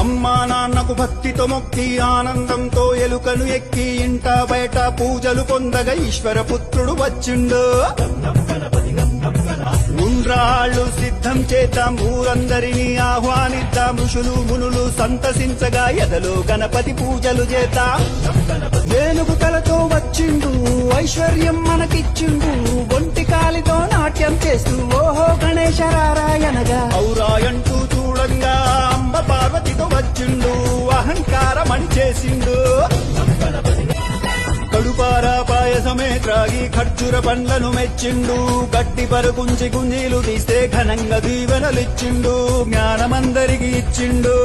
అమ్మా నాన్నకు భక్తితో మొక్కి ఆనందంతో ఎలుకను ఎక్కి ఇంట బయట పూజలు పొందగా ఈశ్వర పుత్రుడు వచ్చిండు. ఉండ్రాళ్ళు సిద్ధం చేద్దాం, ఊరందరినీ ఆహ్వానిద్దాం, ఋషులు మునులు సంతసించగా ఎదలో గణపతి పూజలు చేద్దాం. ఏనుగు తలతో వచ్చిండు, ఐశ్వర్యం మనకిచ్చిండు, ఒంటి కాలితో నాట్యం చేస్తూ ఓహో గణేశరారాయనగా ఔరాయంటూ చూడంగా అంబ పార్వతితో వచ్చిండు, అహంకారం అని చేసిండు. కడుపారా పాయసమే త్రాగి ఖర్జూర పండ్లను మెచ్చిండు, గట్టి పరుకుంచి గుంజీలు తీస్తే ఘనంగా దీవెనలిచ్చిండు, జ్ఞానమందరికి ఇచ్చిండు.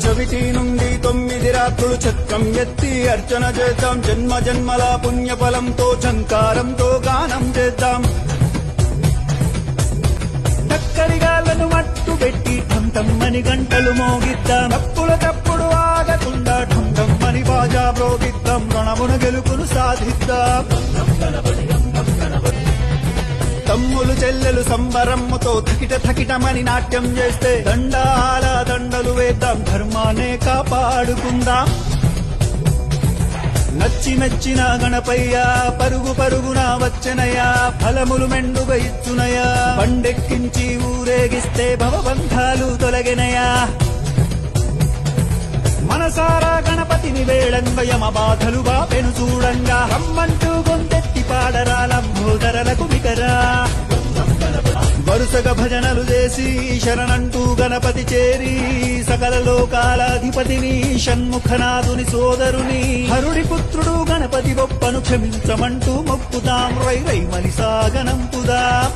చవితి నుండి 9 రాత్రులు చక్రం ఎత్తి అర్చన చేద్దాం, జన్మ జన్మల పుణ్యఫలంతో చంకారంతో గానం చేద్దాం. చక్కరిగాళ్లను మట్టు పెట్టి ఠంఠమ్మని గంటలు మోగిద్దాం, తప్పుల తప్పుడు ఆగకుండా ఠంఠమ్మని బాజా ప్రోగిద్దాం, రణమున గెలుపును సాధిద్దాం. తమ్ములు చెల్లెలు సంబరమ్మతో థకిట థకిటమని నాట్యం చేస్తే దండాల దండలు వేద్దాం, ధర్మాన్నే కాపాడుకుందాం. నచ్చి మెచ్చిన గణపయ్యా పరుగు పరుగున వచ్చనయా, ఫలములు మెండుగా ఇచ్చునయా, బండెక్కించి ఊరేగిస్తే భవబంధాలు తొలగినయా. మనసారా గణపతిని వేళంగయమ బాధలు బాపెను చూడంగా, రమ్మంటూ గొంతెత్తి పాడరా లంబోదరలకు మికరా. వరుసగా భజనలు చేసి శరణంటూ గణపతి చేరి, సకల లోకాలాధిపతిని షణ్ముఖనాథుని సోదరుని హరుడి పుత్రుడు గణపతి గొప్పను క్షమించమంటూ మొక్కుదాం, రై రై మలి సాగనంపుదాం.